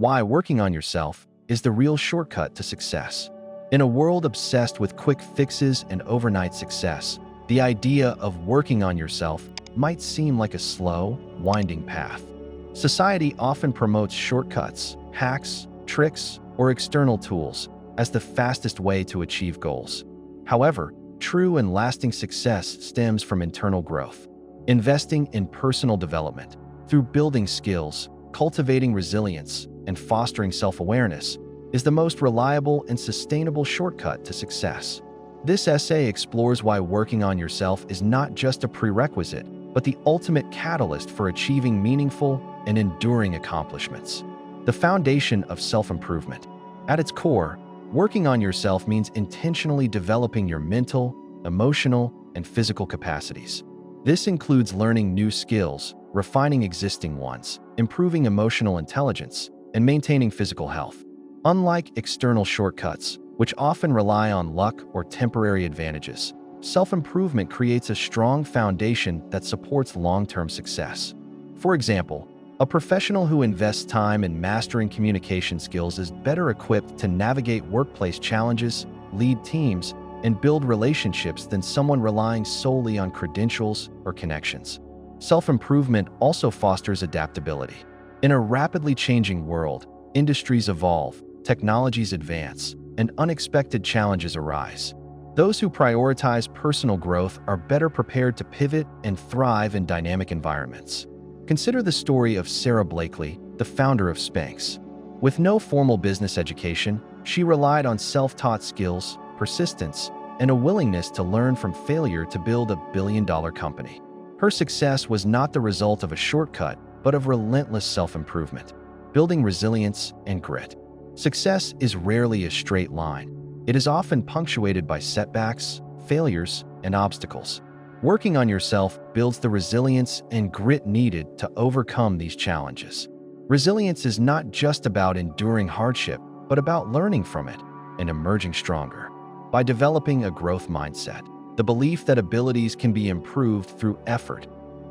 why working on yourself is the real shortcut to success. In a world obsessed with quick fixes and overnight success, the idea of working on yourself might seem like a slow, winding path. Society often promotes shortcuts, hacks, tricks, or external tools as the fastest way to achieve goals. However, true and lasting success stems from internal growth. Investing in personal development through building skills, cultivating resilience, and fostering self-awareness is the most reliable and sustainable shortcut to success. This essay explores why working on yourself is not just a prerequisite, but the ultimate catalyst for achieving meaningful and enduring accomplishments. The foundation of self-improvement. At its core, working on yourself means intentionally developing your mental, emotional, and physical capacities. This includes learning new skills, refining existing ones, improving emotional intelligence, and maintaining physical health. Unlike external shortcuts, which often rely on luck or temporary advantages, self-improvement creates a strong foundation that supports long-term success. For example, a professional who invests time in mastering communication skills is better equipped to navigate workplace challenges, lead teams, and build relationships than someone relying solely on credentials or connections. Self-improvement also fosters adaptability. In a rapidly changing world, industries evolve, technologies advance, and unexpected challenges arise. Those who prioritize personal growth are better prepared to pivot and thrive in dynamic environments. Consider the story of Sarah Blakely, the founder of Spanx. With no formal business education, she relied on self-taught skills, persistence, and a willingness to learn from failure to build a billion-dollar company. Her success was not the result of a shortcut, but of relentless self-improvement, building resilience and grit. Success is rarely a straight line. It is often punctuated by setbacks, failures, and obstacles. Working on yourself builds the resilience and grit needed to overcome these challenges. Resilience is not just about enduring hardship, but about learning from it and emerging stronger. By developing a growth mindset, the belief that abilities can be improved through effort,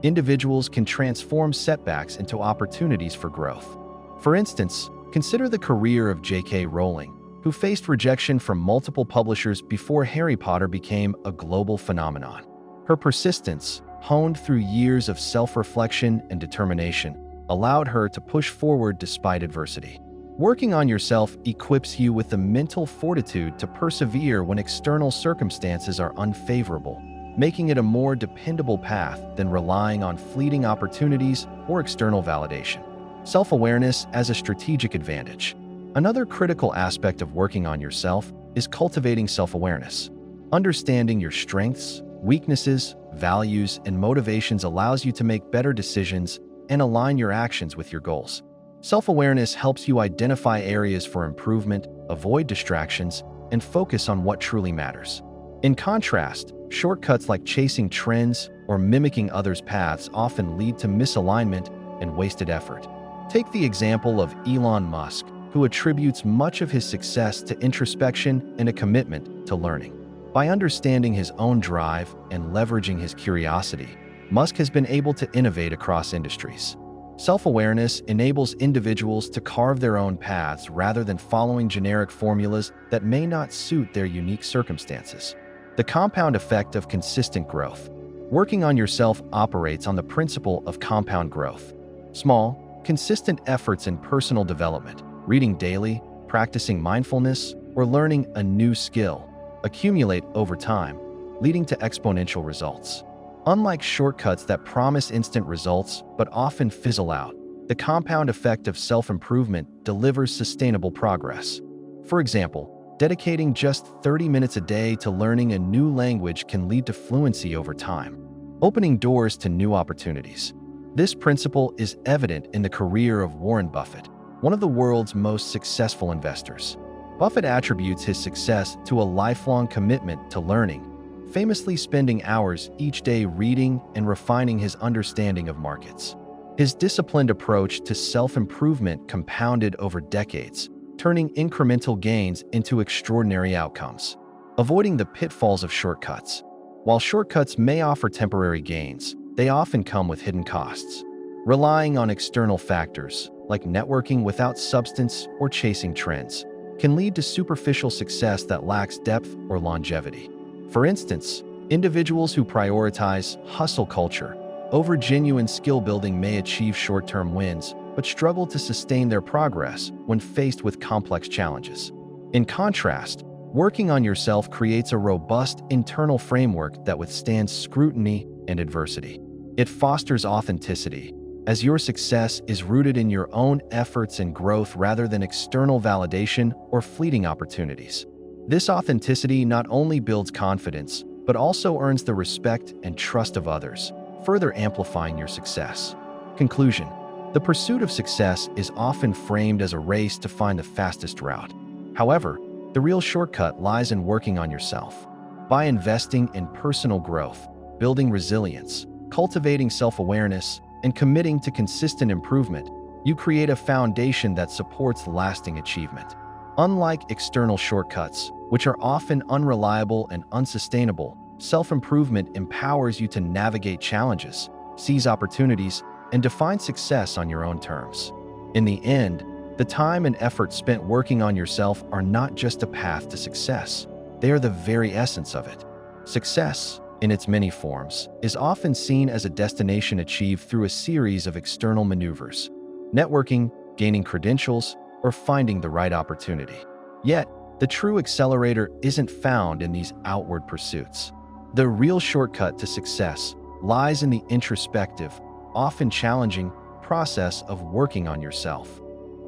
individuals can transform setbacks into opportunities for growth. For instance, consider the career of J.K. Rowling, who faced rejection from multiple publishers before Harry Potter became a global phenomenon. Her persistence, honed through years of self-reflection and determination, allowed her to push forward despite adversity. Working on yourself equips you with the mental fortitude to persevere when external circumstances are unfavorable, making it a more dependable path than relying on fleeting opportunities or external validation. Self-awareness as a strategic advantage. Another critical aspect of working on yourself is cultivating self-awareness. Understanding your strengths, weaknesses, values, and motivations allows you to make better decisions and align your actions with your goals. Self-awareness helps you identify areas for improvement, avoid distractions, and focus on what truly matters. In contrast, shortcuts like chasing trends or mimicking others' paths often lead to misalignment and wasted effort. Take the example of Elon Musk, who attributes much of his success to introspection and a commitment to learning. By understanding his own drive and leveraging his curiosity, Musk has been able to innovate across industries. Self-awareness enables individuals to carve their own paths rather than following generic formulas that may not suit their unique circumstances. The compound effect of consistent growth. Working on yourself operates on the principle of compound growth. Small, consistent efforts in personal development, reading daily, practicing mindfulness, or learning a new skill, accumulate over time, leading to exponential results. Unlike shortcuts that promise instant results but often fizzle out, the compound effect of self-improvement delivers sustainable progress. For example, dedicating just 30 minutes a day to learning a new language can lead to fluency over time, opening doors to new opportunities. This principle is evident in the career of Warren Buffett, one of the world's most successful investors. Buffett attributes his success to a lifelong commitment to learning, famously spending hours each day reading and refining his understanding of markets. His disciplined approach to self-improvement compounded over decades, turning incremental gains into extraordinary outcomes. Avoiding the pitfalls of shortcuts. While shortcuts may offer temporary gains, they often come with hidden costs. Relying on external factors, like networking without substance or chasing trends, can lead to superficial success that lacks depth or longevity. For instance, individuals who prioritize hustle culture over genuine skill building may achieve short-term wins, but struggle to sustain their progress when faced with complex challenges. In contrast, working on yourself creates a robust internal framework that withstands scrutiny and adversity. It fosters authenticity, as your success is rooted in your own efforts and growth rather than external validation or fleeting opportunities. This authenticity not only builds confidence, but also earns the respect and trust of others, further amplifying your success. Conclusion: the pursuit of success is often framed as a race to find the fastest route. However, the real shortcut lies in working on yourself. By investing in personal growth, building resilience, cultivating self-awareness, and committing to consistent improvement, you create a foundation that supports lasting achievement. Unlike external shortcuts, which are often unreliable and unsustainable, self-improvement empowers you to navigate challenges, seize opportunities, and define success on your own terms. In the end, the time and effort spent working on yourself are not just a path to success, they are the very essence of it. Success, in its many forms, is often seen as a destination achieved through a series of external maneuvers: networking, gaining credentials, or finding the right opportunity. Yet, the true accelerator isn't found in these outward pursuits. The real shortcut to success lies in the introspective, often challenging, process of working on yourself.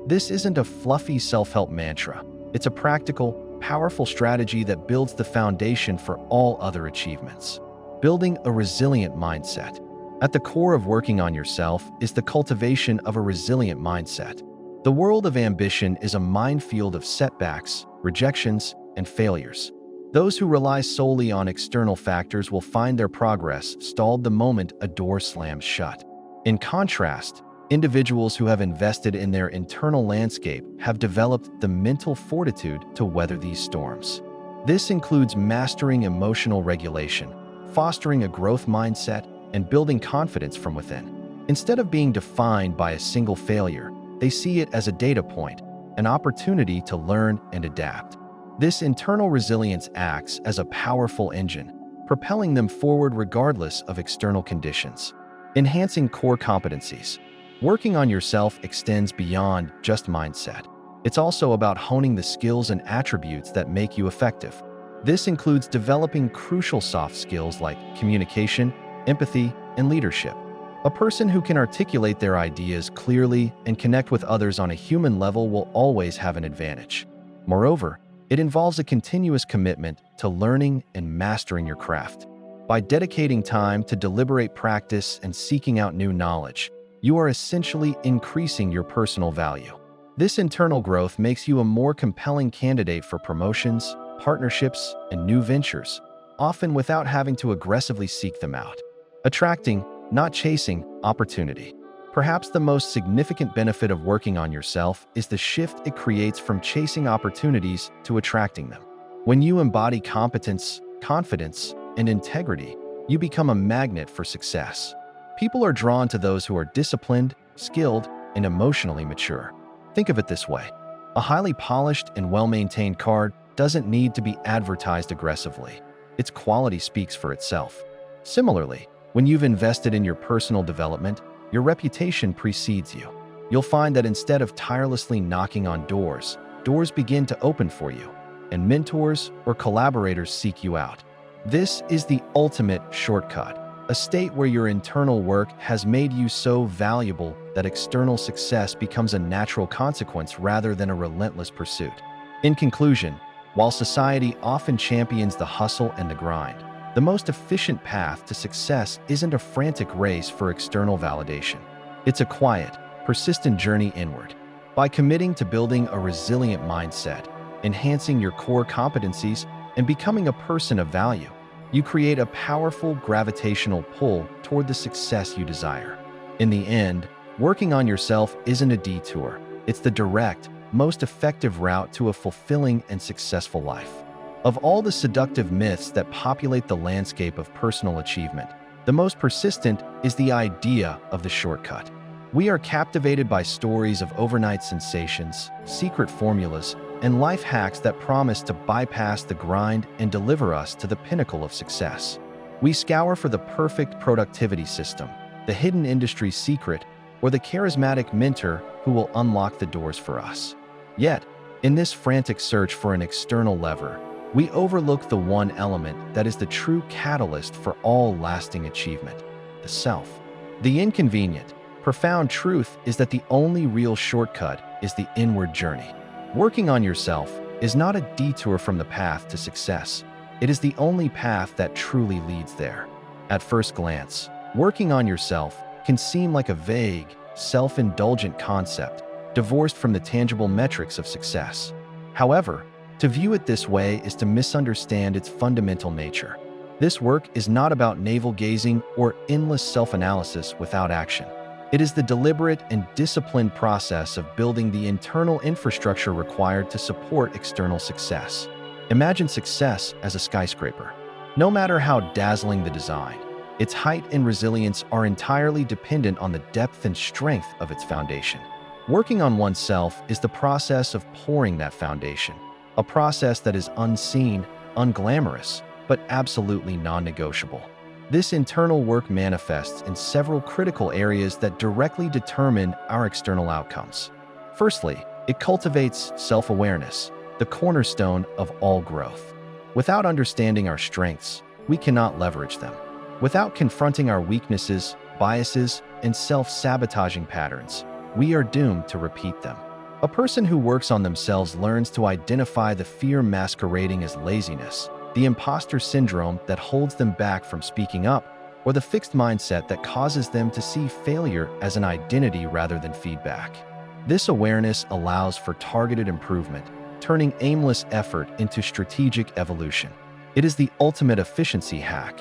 This isn't a fluffy self-help mantra. It's a practical, powerful strategy that builds the foundation for all other achievements. Building a resilient mindset. At the core of working on yourself is the cultivation of a resilient mindset. The world of ambition is a minefield of setbacks, rejections, and failures. Those who rely solely on external factors will find their progress stalled the moment a door slams shut. In contrast, individuals who have invested in their internal landscape have developed the mental fortitude to weather these storms. This includes mastering emotional regulation, fostering a growth mindset, and building confidence from within. Instead of being defined by a single failure, they see it as a data point, an opportunity to learn and adapt. This internal resilience acts as a powerful engine, propelling them forward regardless of external conditions. Enhancing core competencies. Working on yourself extends beyond just mindset. It's also about honing the skills and attributes that make you effective. This includes developing crucial soft skills like communication, empathy, and leadership. A person who can articulate their ideas clearly and connect with others on a human level will always have an advantage. Moreover, it involves a continuous commitment to learning and mastering your craft. By dedicating time to deliberate practice and seeking out new knowledge, you are essentially increasing your personal value. This internal growth makes you a more compelling candidate for promotions, partnerships, and new ventures, often without having to aggressively seek them out. Attracting, not chasing, opportunity. Perhaps the most significant benefit of working on yourself is the shift it creates from chasing opportunities to attracting them. When you embody competence, confidence, and integrity, you become a magnet for success. People are drawn to those who are disciplined, skilled, and emotionally mature. Think of it this way: a highly polished and well-maintained car doesn't need to be advertised aggressively. Its quality speaks for itself. Similarly, when you've invested in your personal development, your reputation precedes you. You'll find that instead of tirelessly knocking on doors, doors begin to open for you, and mentors or collaborators seek you out. This is the ultimate shortcut. A state where your internal work has made you so valuable that external success becomes a natural consequence rather than a relentless pursuit. In conclusion, while society often champions the hustle and the grind, the most efficient path to success isn't a frantic race for external validation. It's a quiet, persistent journey inward. By committing to building a resilient mindset, enhancing your core competencies, and becoming a person of value, you create a powerful gravitational pull toward the success you desire. In the end, working on yourself isn't a detour. It's the direct, most effective route to a fulfilling and successful life. Of all the seductive myths that populate the landscape of personal achievement, the most persistent is the idea of the shortcut. We are captivated by stories of overnight sensations, secret formulas, and life hacks that promise to bypass the grind and deliver us to the pinnacle of success. We scour for the perfect productivity system, the hidden industry secret, or the charismatic mentor who will unlock the doors for us. Yet, in this frantic search for an external lever, we overlook the one element that is the true catalyst for all lasting achievement: the self. The inconvenient, profound truth is that the only real shortcut is the inward journey. Working on yourself is not a detour from the path to success. It is the only path that truly leads there. At first glance, working on yourself can seem like a vague, self-indulgent concept, divorced from the tangible metrics of success. However, to view it this way is to misunderstand its fundamental nature. This work is not about navel-gazing or endless self-analysis without action. It is the deliberate and disciplined process of building the internal infrastructure required to support external success. Imagine success as a skyscraper. No matter how dazzling the design, its height and resilience are entirely dependent on the depth and strength of its foundation. Working on oneself is the process of pouring that foundation, a process that is unseen, unglamorous, but absolutely non-negotiable. This internal work manifests in several critical areas that directly determine our external outcomes. Firstly, it cultivates self-awareness, the cornerstone of all growth. Without understanding our strengths, we cannot leverage them. Without confronting our weaknesses, biases, and self-sabotaging patterns, we are doomed to repeat them. A person who works on themselves learns to identify the fear masquerading as laziness, the imposter syndrome that holds them back from speaking up, or the fixed mindset that causes them to see failure as an identity rather than feedback. This awareness allows for targeted improvement, turning aimless effort into strategic evolution. It is the ultimate efficiency hack.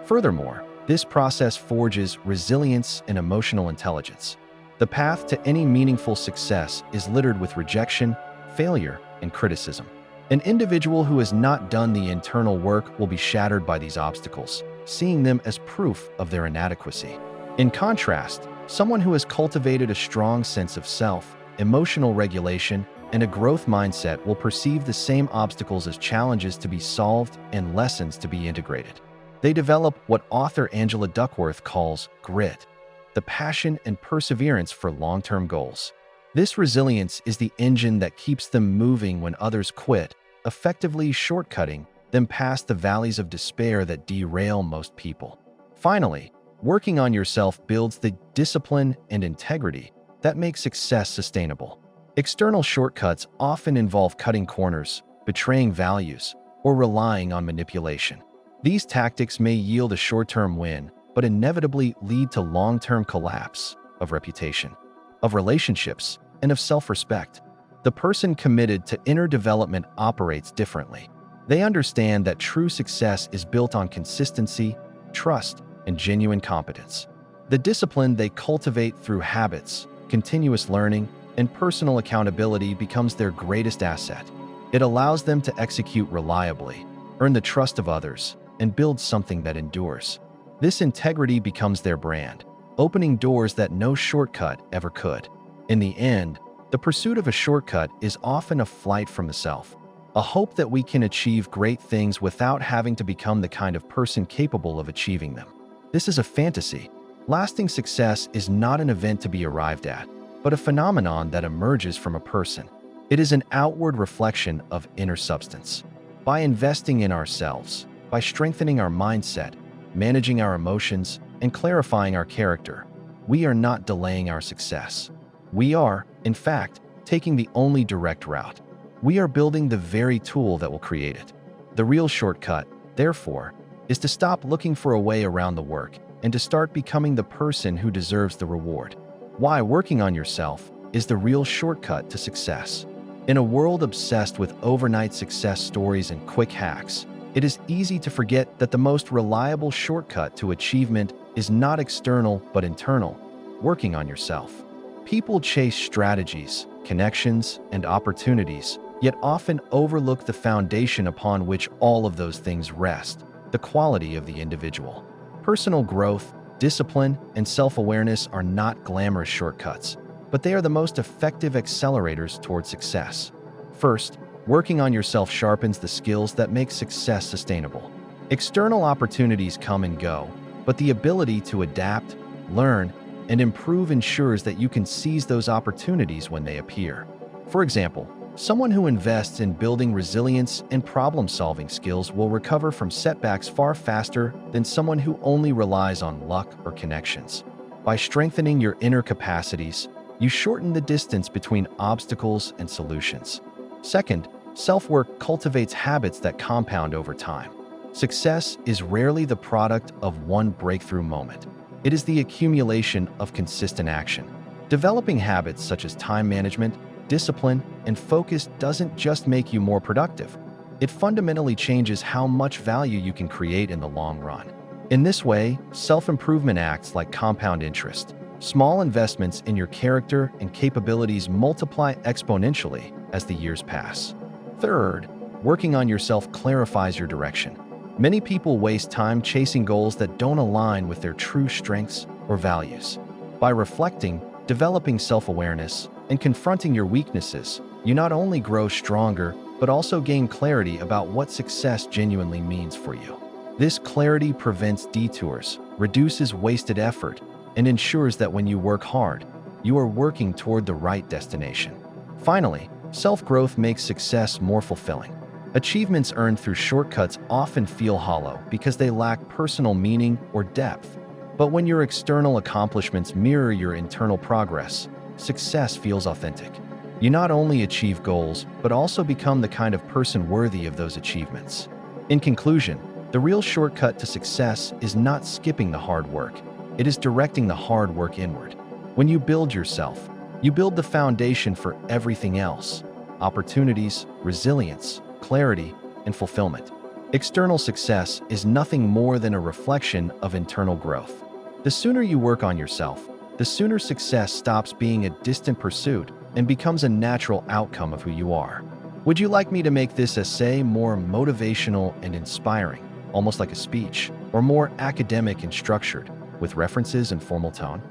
Furthermore, this process forges resilience and emotional intelligence. The path to any meaningful success is littered with rejection, failure, and criticism. An individual who has not done the internal work will be shattered by these obstacles, seeing them as proof of their inadequacy. In contrast, someone who has cultivated a strong sense of self, emotional regulation, and a growth mindset will perceive the same obstacles as challenges to be solved and lessons to be integrated. They develop what author Angela Duckworth calls grit, the passion and perseverance for long-term goals. This resilience is the engine that keeps them moving when others quit, effectively shortcutting them past the valleys of despair that derail most people. Finally, working on yourself builds the discipline and integrity that make success sustainable. External shortcuts often involve cutting corners, betraying values, or relying on manipulation. These tactics may yield a short-term win, but inevitably lead to long-term collapse of reputation, of relationships, and of self-respect. The person committed to inner development operates differently. They understand that true success is built on consistency, trust, and genuine competence. The discipline they cultivate through habits, continuous learning, and personal accountability becomes their greatest asset. It allows them to execute reliably, earn the trust of others, and build something that endures. This integrity becomes their brand, opening doors that no shortcut ever could. In the end, the pursuit of a shortcut is often a flight from the self, a hope that we can achieve great things without having to become the kind of person capable of achieving them. This is a fantasy. Lasting success is not an event to be arrived at, but a phenomenon that emerges from a person. It is an outward reflection of inner substance. By investing in ourselves, by strengthening our mindset, managing our emotions, and clarifying our character, we are not delaying our success. We are, in fact, taking the only direct route. We are building the very tool that will create it. The real shortcut, therefore, is to stop looking for a way around the work and to start becoming the person who deserves the reward. Why working on yourself is the real shortcut to success. In a world obsessed with overnight success stories and quick hacks, it is easy to forget that the most reliable shortcut to achievement is not external but internal, working on yourself. People chase strategies, connections, and opportunities, yet often overlook the foundation upon which all of those things rest: the quality of the individual. Personal growth, Discipline and self-awareness are not glamorous shortcuts, but they are the most effective accelerators toward success. First, working on yourself sharpens the skills that make success sustainable. External opportunities come and go, but the ability to adapt, learn, and improve ensures that you can seize those opportunities when they appear. For example, someone who invests in building resilience and problem-solving skills will recover from setbacks far faster than someone who only relies on luck or connections. By strengthening your inner capacities, you shorten the distance between obstacles and solutions. Second, self-work cultivates habits that compound over time. Success is rarely the product of one breakthrough moment. It is the accumulation of consistent action. Developing habits such as time management, discipline, and focus doesn't just make you more productive. It fundamentally changes how much value you can create in the long run. In this way, self-improvement acts like compound interest. Small investments in your character and capabilities multiply exponentially as the years pass. Third, working on yourself clarifies your direction. Many people waste time chasing goals that don't align with their true strengths or values. By reflecting, developing self-awareness, and confronting your weaknesses, you not only grow stronger, but also gain clarity about what success genuinely means for you. This clarity prevents detours, reduces wasted effort, and ensures that when you work hard, you are working toward the right destination. Finally, self-growth makes success more fulfilling. Achievements earned through shortcuts often feel hollow because they lack personal meaning or depth. But when your external accomplishments mirror your internal progress, success feels authentic. You not only achieve goals, but also become the kind of person worthy of those achievements. In conclusion, the real shortcut to success is not skipping the hard work. It is directing the hard work inward. When you build yourself, you build the foundation for everything else: opportunities, resilience, clarity, and fulfillment. External success is nothing more than a reflection of internal growth. The sooner you work on yourself, the sooner success stops being a distant pursuit and becomes a natural outcome of who you are. Would you like me to make this essay more motivational and inspiring, almost like a speech, or more academic and structured, with references and formal tone?